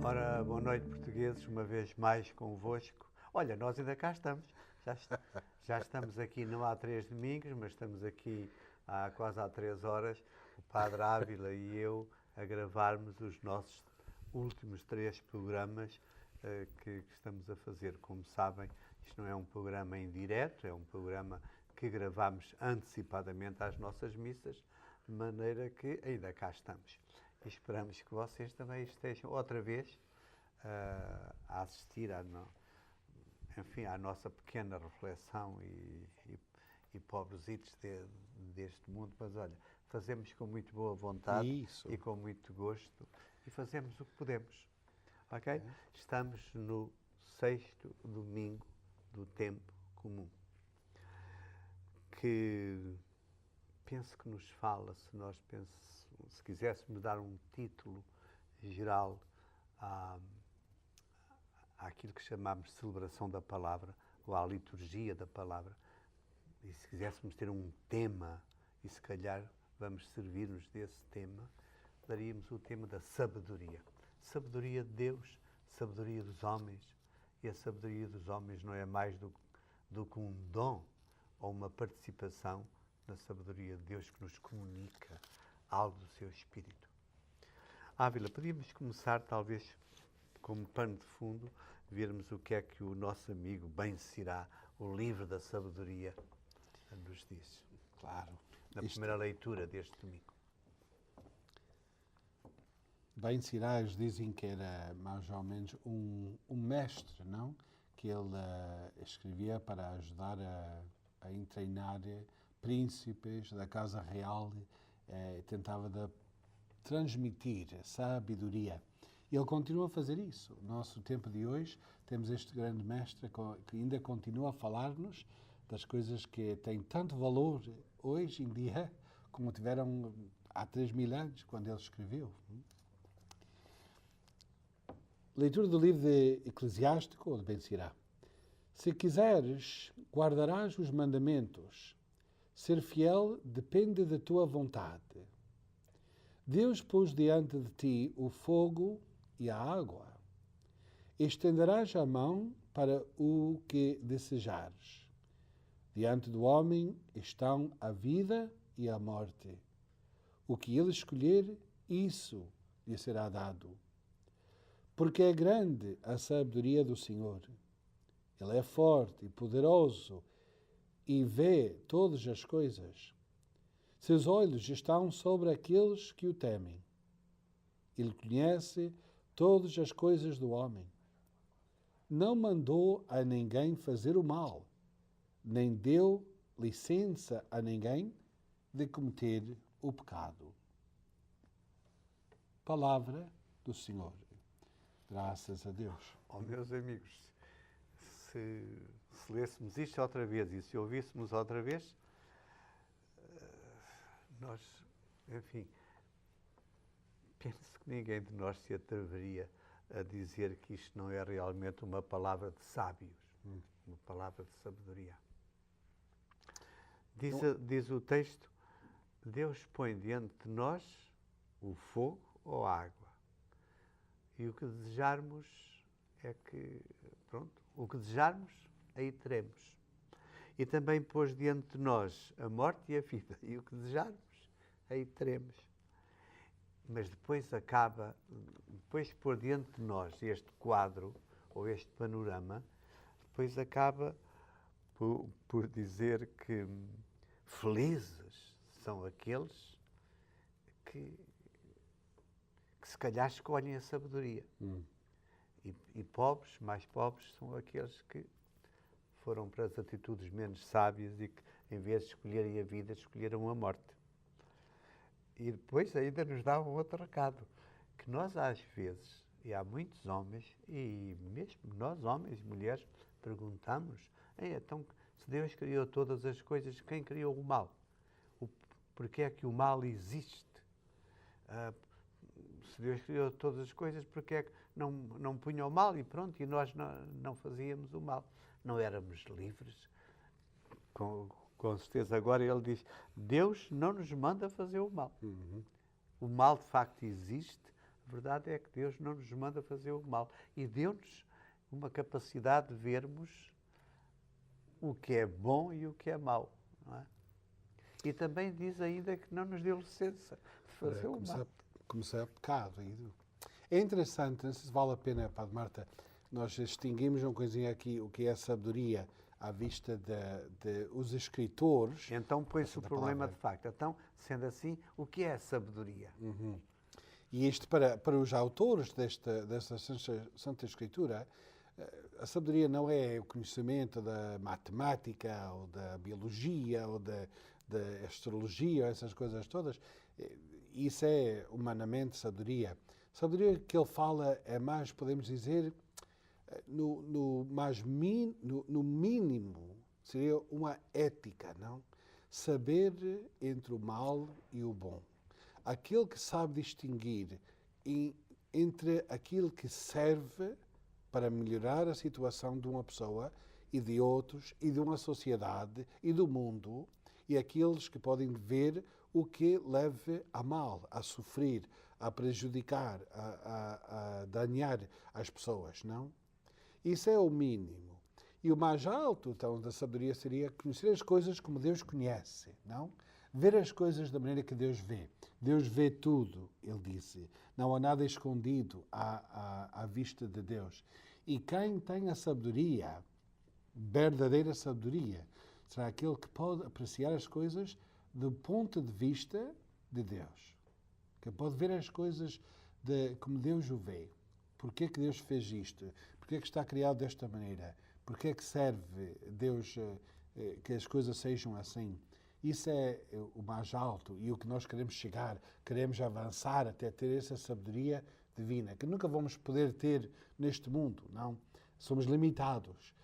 Ora, boa noite, portugueses, uma vez mais convosco. Olha, nós ainda cá estamos. Já estamos aqui, não há 3 domingos, mas estamos aqui quase há 3 horas, o Padre Ávila e eu, a gravarmos os nossos últimos 3 programas que estamos a fazer. Como sabem, isto não é um programa em direto, é um programa que gravamos antecipadamente às nossas missas, de maneira que ainda cá estamos. E esperamos que vocês também estejam outra vez a assistir à nossa pequena reflexão e pobrezitos deste mundo. Mas olha, fazemos com muito boa vontade e com muito gosto e fazemos o que podemos. Ok? Estamos no 6º domingo do tempo comum, que penso que nos fala, se quiséssemos dar um título geral àquilo que chamamos de celebração da palavra, ou à liturgia da palavra, e se quiséssemos ter um tema, e se calhar vamos servir-nos desse tema, daríamos o tema da sabedoria. Sabedoria de Deus, sabedoria dos homens, e a sabedoria dos homens não é mais do que um dom ou uma participação na sabedoria de Deus que nos comunica algo do seu Espírito. Ávila, podíamos começar talvez como pano de fundo, vermos o que é que o nosso amigo Ben Sirá, o livro da sabedoria, nos diz. Claro. Na primeira leitura deste domingo. Ben Sirá, eles dizem que era mais ou menos um mestre, não? Que ele escrevia para ajudar a treinar príncipes da casa real, tentava transmitir sabedoria. E ele continua a fazer isso. No nosso tempo de hoje, temos este grande mestre que ainda continua a falar-nos das coisas que têm tanto valor hoje em dia como tiveram há 3.000 anos, quando ele escreveu. Leitura do livro de Eclesiástico, ou de Ben Sirá. Se quiseres, guardarás os mandamentos. Ser fiel depende da tua vontade. Deus pôs diante de ti o fogo e a água. Estenderás a mão para o que desejares. Diante do homem estão a vida e a morte. O que ele escolher, isso lhe será dado. Porque é grande a sabedoria do Senhor. Ele é forte e poderoso e vê todas as coisas. Seus olhos estão sobre aqueles que o temem. Ele conhece todas as coisas do homem. Não mandou a ninguém fazer o mal, nem deu licença a ninguém de cometer o pecado. Palavra do Senhor. Graças a Deus. Oh, meus amigos, se lêssemos isto outra vez e se ouvíssemos outra vez, nós, enfim, penso que ninguém de nós se atreveria a dizer que isto não é realmente uma palavra de sábios, uma palavra de sabedoria. Diz o texto, Deus põe diante de nós o fogo ou a água. E o que desejarmos é que, pronto, o que desejarmos, aí teremos. E também pôs diante de nós a morte e a vida. E o que desejarmos, aí teremos. Mas depois de pôr diante de nós este quadro, ou este panorama, depois acaba por dizer que felizes são aqueles que se calhar escolhem a sabedoria. E pobres, mais pobres, são aqueles que foram para as atitudes menos sábias e que, em vez de escolherem a vida, escolheram a morte. E depois ainda nos dá um outro recado, que nós às vezes, e há muitos homens, e mesmo nós homens e mulheres, perguntamos, então, se Deus criou todas as coisas, quem criou o mal? Porque é que o mal existe? Se Deus criou todas as coisas, porque é que não punha o mal e pronto, e nós não fazíamos o mal? Não éramos livres? Com certeza agora ele diz, Deus não nos manda fazer o mal. O mal de facto existe, A verdade é que Deus não nos manda fazer o mal e deu-nos uma capacidade de vermos o que é bom e o que é mau, não é? E também diz ainda que não nos deu licença de fazer o mal. Começar a pecado. É interessante, não sei se vale a pena, Padre Marta, nós distinguimos uma coisinha aqui, o que é a sabedoria à vista de os escritores. Então põe-se o problema de facto. Então, sendo assim, o que é a sabedoria? Uhum. E isto para os autores desta Santa Escritura, a sabedoria não é o conhecimento da matemática ou da biologia ou da astrologia, essas coisas todas. Isso é humanamente sabedoria. Sabedoria que ele fala é mais, podemos dizer, no mínimo, seria uma ética, não? Saber entre o mal e o bom. Aquele que sabe distinguir entre aquilo que serve para melhorar a situação de uma pessoa e de outros, e de uma sociedade e do mundo, e aqueles que podem ver o que leva a mal, a sofrer, a prejudicar, a dañar as pessoas, não? Isso é o mínimo. E o mais alto, então, da sabedoria seria conhecer as coisas como Deus conhece, não? Ver as coisas da maneira que Deus vê. Deus vê tudo, ele disse. Não há nada escondido à vista de Deus. E quem tem a sabedoria, verdadeira sabedoria, será aquele que pode apreciar as coisas do ponto de vista de Deus. Que pode ver as coisas como Deus o vê. Porquê que Deus fez isto? Porquê que está criado desta maneira? Porquê que serve Deus que as coisas sejam assim? Isso é o mais alto e o que nós queremos chegar. Queremos avançar até ter essa sabedoria divina, que nunca vamos poder ter neste mundo, não? Somos limitados.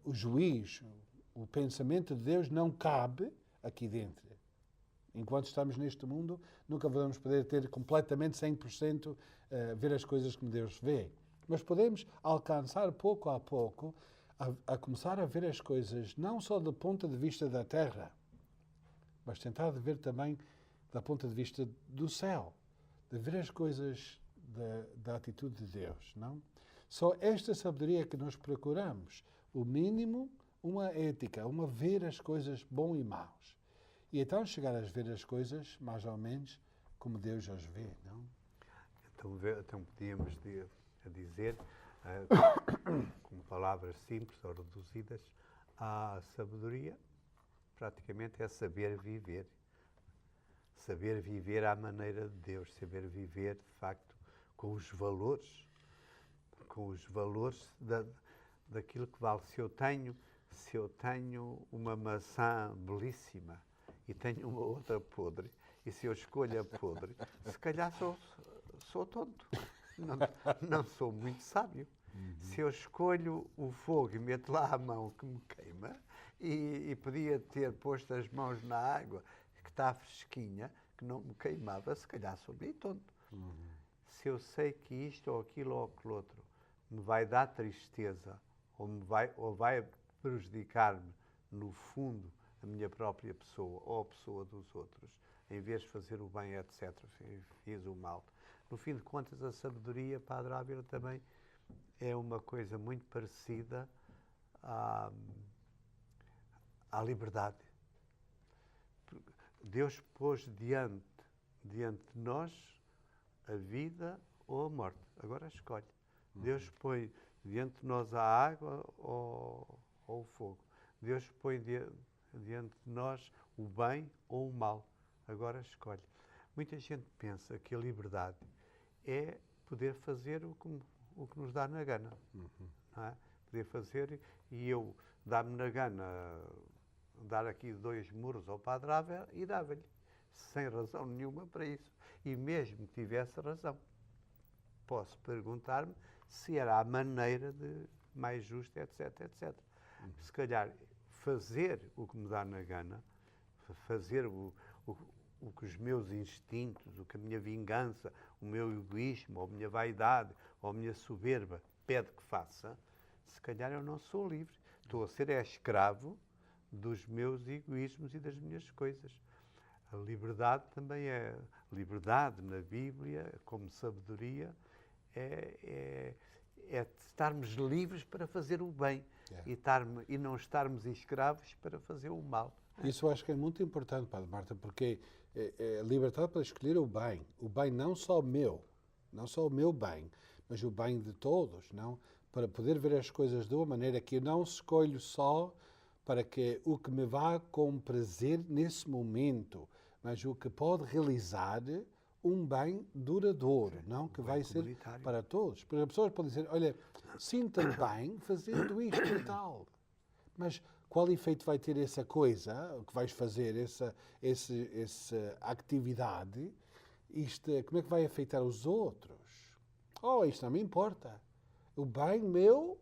O juiz, o pensamento de Deus não cabe aqui dentro. Enquanto estamos neste mundo, nunca vamos poder ter completamente 100% ver as coisas como Deus vê. Mas podemos alcançar pouco a pouco a começar a ver as coisas não só do ponto de vista da terra, mas tentar ver também do ponto de vista do céu, de ver as coisas da atitude de Deus, não? Só esta sabedoria que nós procuramos, o mínimo, uma ética, uma ver as coisas bom e maus. E então chegar a ver as coisas, mais ou menos, como Deus as vê, não? Então podíamos dizer, com palavras simples ou reduzidas, a sabedoria praticamente é saber viver. Saber viver à maneira de Deus, saber viver, de facto, com os valores daquilo que vale. Se eu tenho uma maçã belíssima e tenho uma outra podre, e se eu escolho a podre, se calhar sou tonto, não sou muito sábio. Se eu escolho o fogo e meto lá a mão que me queima, e podia ter posto as mãos na água que está fresquinha, que não me queimava, se calhar sou meio tonto. Se eu sei que isto ou aquilo ou aquilo outro me vai dar tristeza ou vai prejudicar-me, no fundo, a minha própria pessoa ou a pessoa dos outros, em vez de fazer o bem, etc., fiz o mal. No fim de contas, a sabedoria, Padre Ávila, também é uma coisa muito parecida à liberdade. Deus pôs diante de nós a vida ou a morte. Agora escolhe. Deus põe diante de nós a água ou o fogo. Deus põe diante de nós o bem ou o mal. Agora escolhe. Muita gente pensa que a liberdade é poder fazer o que nos dá na gana. Não é? Poder fazer, e eu dá-me na gana dar aqui 2 murros ao Padre Ávila e dava-lhe, sem razão nenhuma para isso. E mesmo que tivesse razão, posso perguntar-me se era a maneira mais justa, etc, etc. Se calhar fazer o que me dá na gana, fazer o que os meus instintos, o que a minha vingança, o meu egoísmo, ou a minha vaidade, ou a minha soberba pede que faça, se calhar eu não sou livre. Estou a ser escravo dos meus egoísmos e das minhas coisas. A liberdade também é... Liberdade na Bíblia, como sabedoria, é estarmos livres para fazer o bem e não estarmos escravos para fazer o mal. Isso eu acho que é muito importante, Padre Marta, porque é a liberdade para escolher o bem não só o meu bem, mas o bem de todos, não? Para poder ver as coisas de uma maneira que eu não escolho só para que o que me vá com prazer nesse momento, mas o que pode realizar um bem duradouro, não? Que vai ser para todos. Porque as pessoas podem dizer, olha, sinta-me bem fazendo isto e tal, mas qual efeito vai ter essa coisa, o que vais fazer, essa atividade, como é que vai afetar os outros? Isto não me importa. O bem meu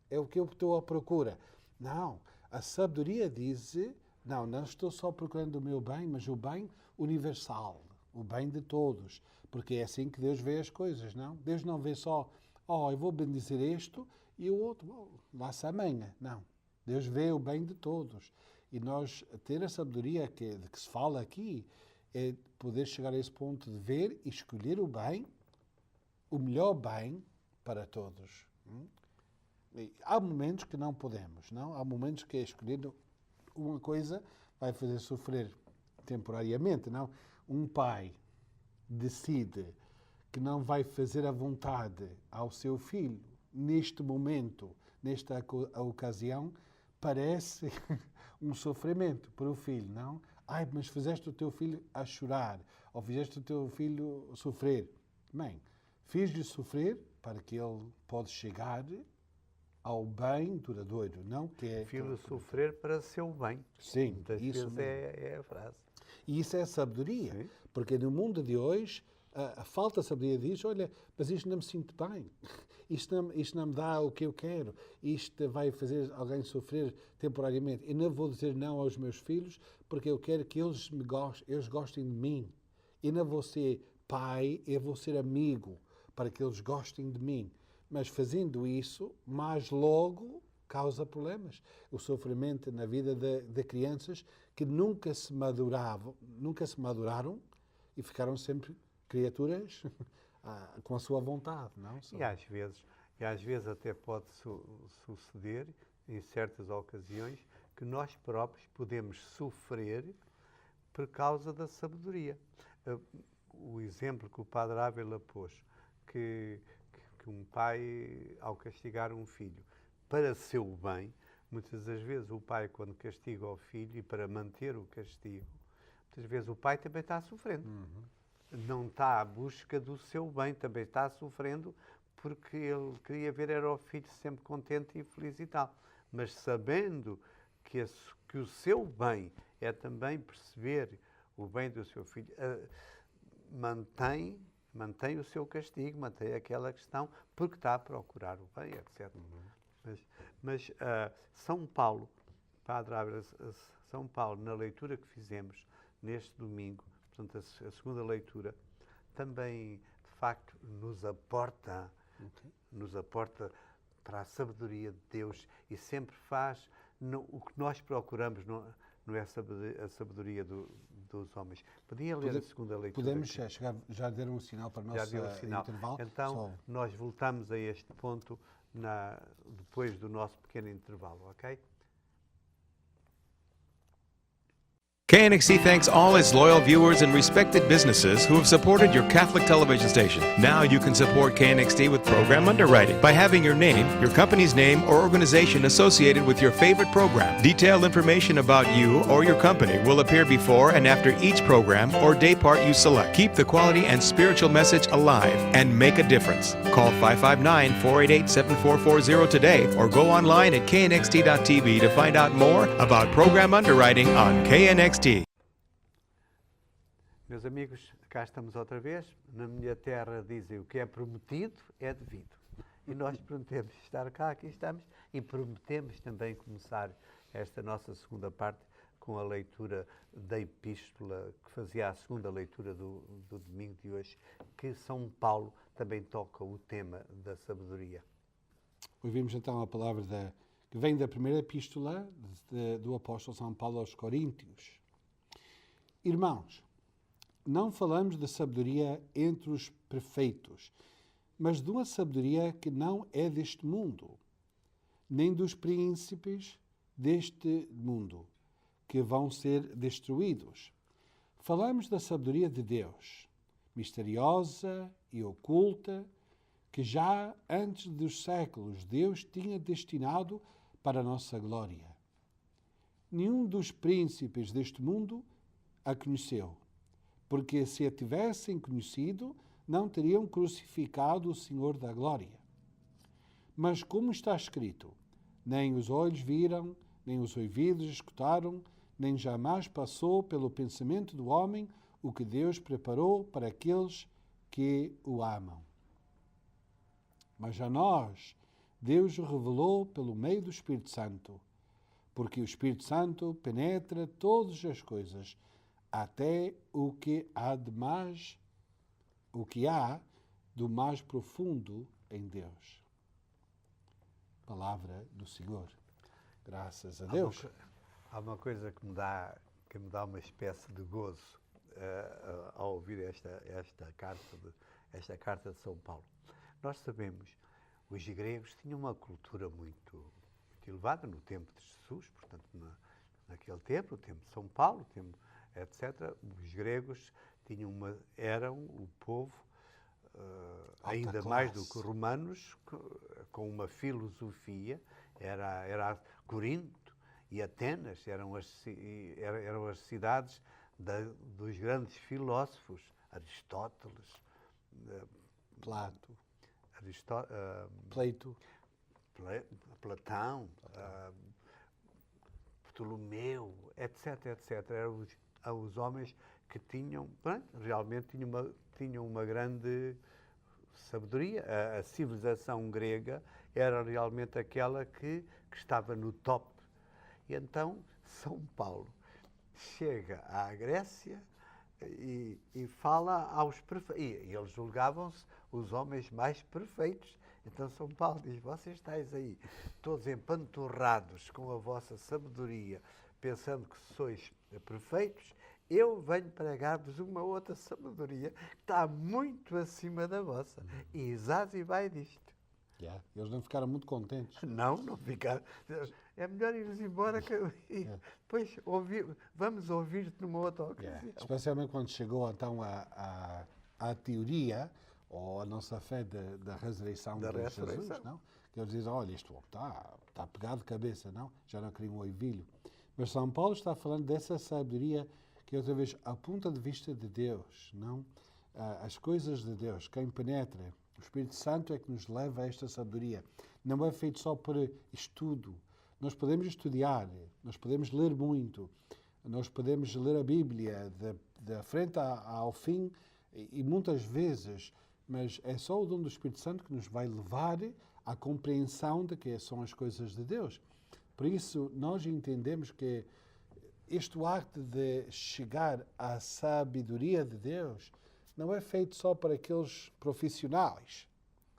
é o que eu estou à procura. Não, a sabedoria diz, não estou só procurando o meu bem, mas o bem universal, o bem de todos, porque é assim que Deus vê as coisas, não? Deus não vê só, eu vou bendizer isto e o outro, lá-se amanhã. Não, Deus vê o bem de todos. E nós, ter a sabedoria de que se fala aqui, é poder chegar a esse ponto de ver e escolher o bem, o melhor bem para todos. E há momentos que não podemos, não? Há momentos que escolher uma coisa vai fazer sofrer temporariamente, não? Um pai decide que não vai fazer a vontade ao seu filho neste momento, nesta ocasião, parece um sofrimento para o filho, não? Mas fizeste o teu filho a chorar, ou fizeste o teu filho sofrer. Bem, fiz-lhe sofrer para que ele possa chegar ao bem duradouro, não? Que é filho sofrer para seu bem. Sim, muitas isso vezes é a frase. E isso é sabedoria, Sim. porque no mundo de hoje a falta de sabedoria diz, olha, mas isto não me sinto bem, isto não me dá o que eu quero, isto vai fazer alguém sofrer temporariamente. Eu não vou dizer não aos meus filhos porque eu quero que eles gostem de mim. Eu não vou ser pai, eu vou ser amigo para que eles gostem de mim. Mas fazendo isso, mais logo causa problemas. O sofrimento na vida de crianças que nunca se maduraram e ficaram sempre criaturas com a sua vontade, não? E às vezes até pode suceder, em certas ocasiões, que nós próprios podemos sofrer por causa da sabedoria. O exemplo que o Padre Ávila pôs, que um pai, ao castigar um filho para seu bem, muitas das vezes o pai, quando castiga o filho, e para manter o castigo, muitas vezes o pai também está sofrendo. Não está à busca do seu bem, também está sofrendo porque ele queria ver era o filho sempre contente e feliz e tal. Mas sabendo que o seu bem é também perceber o bem do seu filho, mantém o seu castigo, mantém aquela questão, porque está a procurar o bem, etc. Mas São Paulo, Padre Ávila, São Paulo, na leitura que fizemos neste domingo, portanto, a segunda leitura, também, de facto, nos aporta para a sabedoria de Deus e sempre faz o que nós procuramos, não é a sabedoria dos homens. Podia ler a segunda leitura? Podemos já dar um sinal para o nosso intervalo? Então, nós voltamos a este ponto depois do nosso pequeno intervalo, ok? KNXT thanks all its loyal viewers and respected businesses who have supported your Catholic television station. Now you can support KNXT with program underwriting by having your name, your company's name, or organization associated with your favorite program. Detailed information about you or your company will appear before and after each program or day part you select. Keep the quality and spiritual message alive and make a difference. Call 559-488-7440 today or go online at knxt.tv to find out more about program underwriting on KNXT. Meus amigos, cá estamos outra vez. Na minha terra dizem o que é prometido é devido. E nós prometemos estar cá, aqui estamos, e prometemos também começar esta nossa segunda parte com a leitura da epístola, que fazia a segunda leitura do domingo de hoje, que São Paulo também toca o tema da sabedoria. Ouvimos então a palavra que vem da primeira epístola do apóstolo São Paulo aos Coríntios. Irmãos, não falamos de sabedoria entre os perfeitos, mas de uma sabedoria que não é deste mundo, nem dos príncipes deste mundo, que vão ser destruídos. Falamos da sabedoria de Deus, misteriosa e oculta, que já antes dos séculos Deus tinha destinado para a nossa glória. Nenhum dos príncipes deste mundo a conheceu, porque se a tivessem conhecido, não teriam crucificado o Senhor da glória. Mas como está escrito, nem os olhos viram, nem os ouvidos escutaram, nem jamais passou pelo pensamento do homem o que Deus preparou para aqueles que o amam. Mas a nós, Deus o revelou pelo meio do Espírito Santo, porque o Espírito Santo penetra todas as coisas, até o que há do mais profundo em Deus. Palavra do Senhor. Graças a Deus. Há uma coisa que me dá uma espécie de gozo ao ouvir esta carta de São Paulo. Nós sabemos, os gregos tinham uma cultura muito elevada no tempo de Jesus, portanto, naquele tempo, o tempo de São Paulo, etc. Os gregos eram o povo, ainda mais do que os romanos, com uma filosofia. Era Corinto e Atenas, eram as cidades dos grandes filósofos, Aristóteles, Plato, Platão, Ptolomeu, etc. Eram os homens que realmente tinham uma grande sabedoria. A civilização grega era realmente aquela que estava no top. E então São Paulo chega à Grécia e fala aos perfeitos. E eles julgavam-se os homens mais perfeitos. Então São Paulo diz: vocês estáis aí todos empanturrados com a vossa sabedoria, pensando que sois perfeitos. Eu venho pregar-vos uma outra sabedoria que está muito acima da vossa. E Isás vai disto. Eles não ficaram muito contentes. Não ficaram. É melhor irmos embora que depois vamos ouvir-te numa outra ocasião. Especialmente quando chegou então a teoria ou a nossa fé da ressurreição de Jesus, não? Que eles dizem: olha, isto está pegado de cabeça, não? Já não queriam ouvi-lo. Mas São Paulo está falando dessa sabedoria que outra vez, a ponto de vista de Deus, não? As coisas de Deus, quem penetra, o Espírito Santo é que nos leva a esta sabedoria. Não é feito só por estudo. Nós podemos estudar, nós podemos ler muito, nós podemos ler a Bíblia da frente ao fim e muitas vezes, mas é só o dom do Espírito Santo que nos vai levar à compreensão de que são as coisas de Deus. Por isso, nós entendemos que este acto de chegar à sabedoria de Deus não é feito só para aqueles profissionais,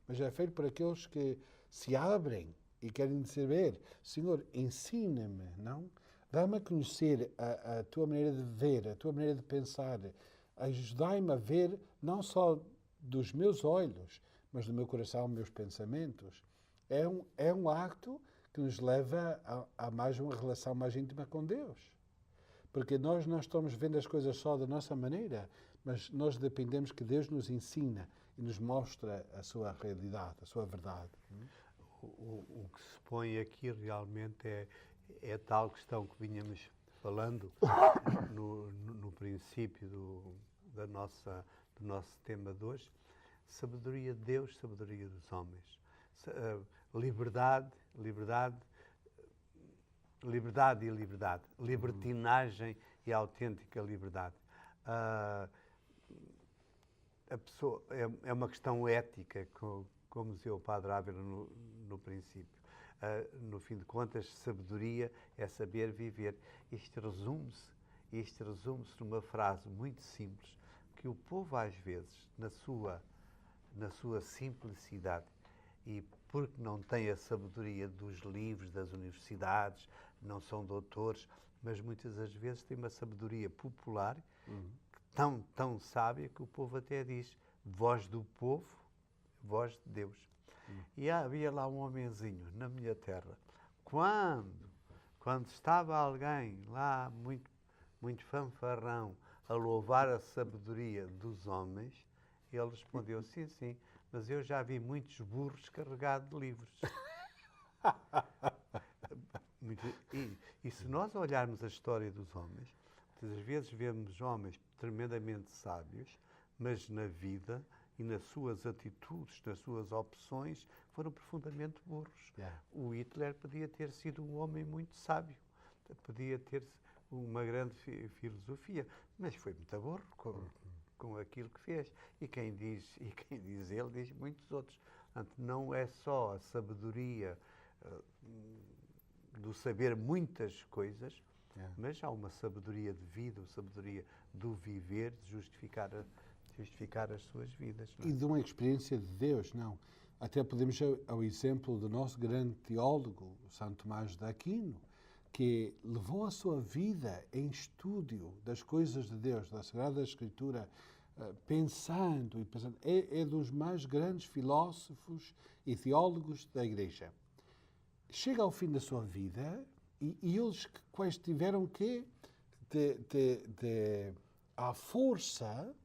mas é feito para aqueles que se abrem e querem saber: Senhor, ensina-me, não? Dá-me a conhecer a tua maneira de ver, a tua maneira de pensar. Ajudai-me a ver não só dos meus olhos, mas do meu coração, meus pensamentos. É um acto que nos leva a mais uma relação mais íntima com Deus. Porque nós não estamos vendo as coisas só da nossa maneira, mas nós dependemos que Deus nos ensina e nos mostra a sua realidade, a sua verdade. O que se põe aqui realmente é tal questão que vínhamos falando no princípio do nosso tema de hoje: sabedoria de Deus, sabedoria dos homens. Liberdade e liberdade. Libertinagem e autêntica liberdade. A pessoa, é uma questão ética, como dizia o Padre Ávila no princípio. No fim de contas, sabedoria é saber viver. Isto resume-se numa frase muito simples, que o povo às vezes, na sua simplicidade, e porque não tem a sabedoria dos livros, das universidades, não são doutores, mas muitas das vezes tem uma sabedoria popular tão sábia que o povo até diz, voz do povo, voz de Deus. E havia lá um homenzinho na minha terra. Quando estava alguém lá muito fanfarrão a louvar a sabedoria dos homens, ele respondeu, sim, mas eu já vi muitos burros carregados de livros. E se nós olharmos a história dos homens, muitas vezes vemos homens tremendamente sábios, mas na vida e nas suas atitudes, nas suas opções, foram profundamente burros. Yeah. O Hitler podia ter sido um homem muito sábio, podia ter uma grande filosofia, mas foi muito burro com aquilo que fez. E quem diz ele, diz muitos outros. Portanto, não é só a sabedoria do saber muitas coisas, mas há uma sabedoria de vida, uma sabedoria do viver, de justificar as suas vidas. Não é? E de uma experiência de Deus, não. Até podemos ir ao exemplo do nosso grande teólogo, Santo Tomás de Aquino, que levou a sua vida em estúdio das coisas de Deus, da Sagrada Escritura, pensando e pensando. É dos mais grandes filósofos e teólogos da Igreja. Chega ao fim da sua vida e eles quais tiveram que, à força,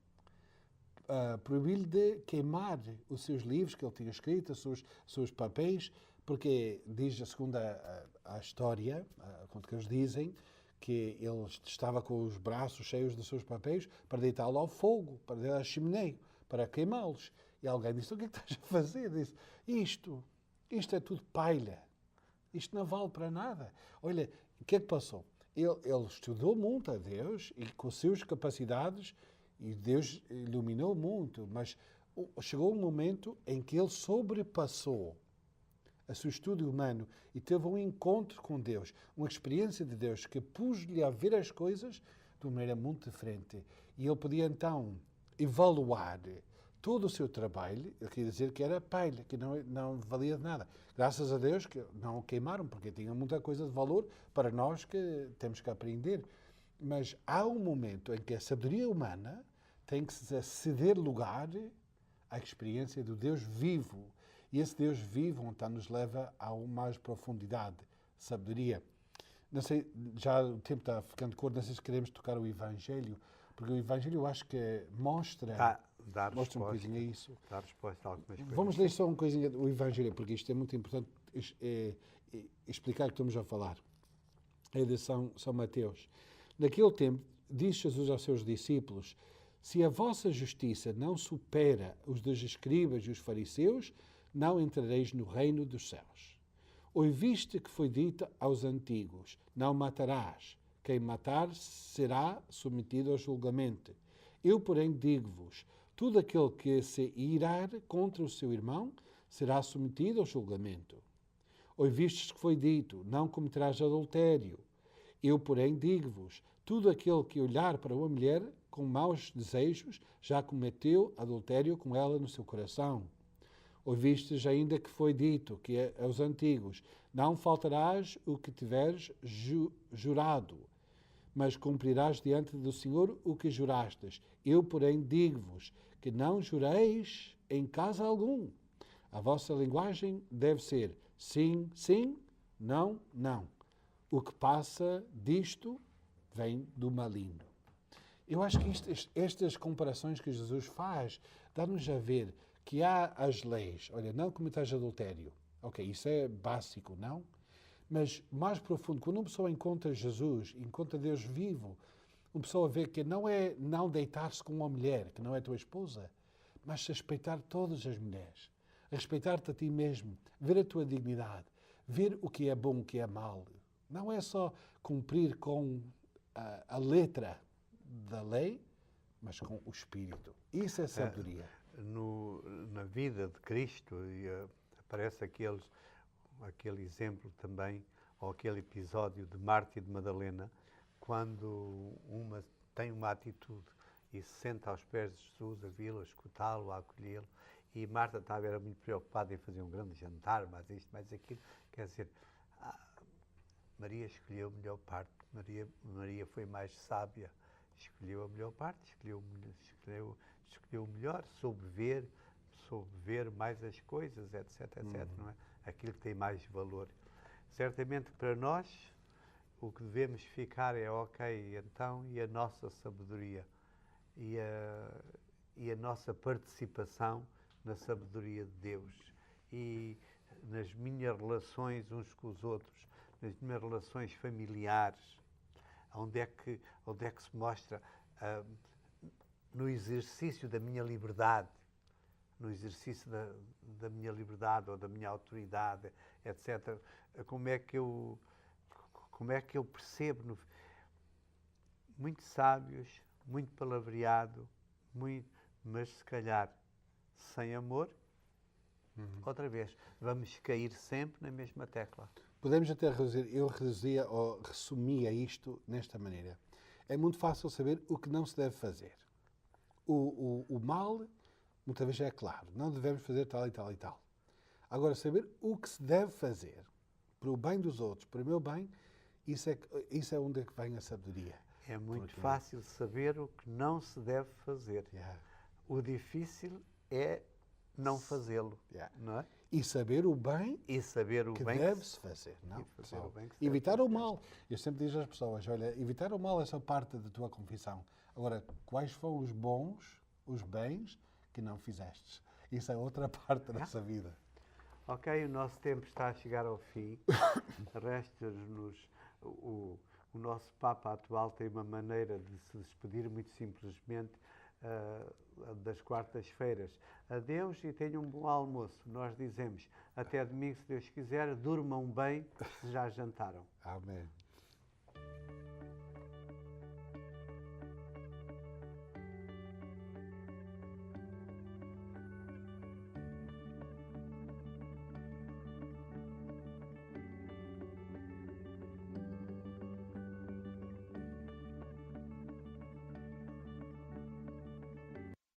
proibir-lhe de queimar os seus livros que ele tinha escrito, os seus papéis, porque diz a segunda a história, quando que eles dizem, que ele estava com os braços cheios dos seus papéis para deitá-lo ao fogo, para deitar à chaminé, para queimá-los. E alguém disse, o que é que estás a fazer? Disse, isto é tudo palha. Isto não vale para nada. Olha, o que é que passou? Ele estudou muito a Deus e com as suas capacidades, e Deus iluminou muito, mas chegou um momento em que ele sobrepassou o seu estudo humano e teve um encontro com Deus, uma experiência de Deus que pôs-lhe a ver as coisas de uma maneira muito diferente. E ele podia então evaluar todo o seu trabalho, ele queria dizer que era palha, que não valia de nada. Graças a Deus que não o queimaram, porque tinha muita coisa de valor para nós que temos que aprender. Mas há um momento em que a sabedoria humana tem que ceder lugar à experiência do Deus vivo. E esse Deus vivo, então, nos leva a uma mais profundidade, sabedoria. Não sei, já o tempo está ficando curto, não sei se queremos tocar o Evangelho, porque o Evangelho eu acho que mostra um bocadinho isso. Dá resposta a algumas coisas. Vamos ler só um coisinha do Evangelho, porque isto é muito importante explicar o que estamos a falar. É de São Mateus. Naquele tempo, disse Jesus aos seus discípulos, se a vossa justiça não supera os dos escribas e os fariseus, não entrareis no reino dos céus. Ouviste que foi dito aos antigos, não matarás. Quem matar será submetido ao julgamento. Eu, porém, digo-vos, todo aquele que se irar contra o seu irmão será submetido ao julgamento. Ouvistes que foi dito, não cometerás adultério. Eu, porém, digo-vos, todo aquele que olhar para uma mulher com maus desejos já cometeu adultério com ela no seu coração. Ouvistes ainda que foi dito que aos antigos, não faltarás o que tiveres jurado, mas cumprirás diante do Senhor o que jurastes. Eu, porém, digo-vos que não jureis em caso algum. A vossa linguagem deve ser sim, sim, não, não. O que passa disto vem do maligno. Eu acho que estas comparações que Jesus faz dá-nos a ver que há as leis. Olha, não cometas adultério. Ok, isso é básico, não? Mas mais profundo, quando uma pessoa encontra Jesus, encontra Deus vivo, uma pessoa vê que não é não deitar-se com uma mulher, que não é tua esposa, mas respeitar todas as mulheres. Respeitar-te a ti mesmo, ver a tua dignidade, ver o que é bom, o que é mau. Não é só cumprir com a letra da lei, mas com o espírito. Isso é sabedoria. Na vida de Cristo, aparece aquele exemplo também, ou aquele episódio de Marta e de Madalena, quando uma tem uma atitude e se senta aos pés de Jesus, a vê-lo, a escutá-lo, a acolhê-lo, e Marta era muito preocupada em fazer um grande jantar, mais isto, mais aquilo. Quer dizer, Maria escolheu a melhor parte, Maria foi mais sábia escolheu a melhor parte, escolheu o melhor, soube ver mais as coisas, etc, etc, não é? Aquilo que tem mais valor. Certamente para nós, o que devemos ficar é ok, então, e a nossa sabedoria, e a nossa participação na sabedoria de Deus, e nas minhas relações uns com os outros, nas minhas relações familiares, onde é que se mostra no exercício da minha liberdade, no exercício da minha liberdade ou da minha autoridade, etc. Como é que eu percebo? Muito sábios, muito palavreado, mas se calhar sem amor, outra vez, vamos cair sempre na mesma tecla. Podemos até reduzir, eu reduzia ou resumia isto nesta maneira. É muito fácil saber o que não se deve fazer. O mal, muitas vezes é claro, não devemos fazer tal e tal e tal. Agora, saber o que se deve fazer para o bem dos outros, para o meu bem, isso é onde é que vem a sabedoria. É muito fácil saber o que não se deve fazer. Yeah. O difícil é não fazê-lo, não é? E saber o bem E saber o que bem deve-se fazer. Não, fazer o bem que se evitar deve o mal. Eu sempre digo às pessoas, olha, evitar o mal é só parte da tua confissão. Agora, quais foram os bons, os bens que não fizestes? Isso é outra parte da nossa vida. Ok, o nosso tempo está a chegar ao fim. Resta-nos... O nosso Papa atual tem uma maneira de se despedir muito simplesmente das quartas-feiras. Adeus e tenham um bom almoço. Nós dizemos até domingo, se Deus quiser, durmam bem se já jantaram. Amém.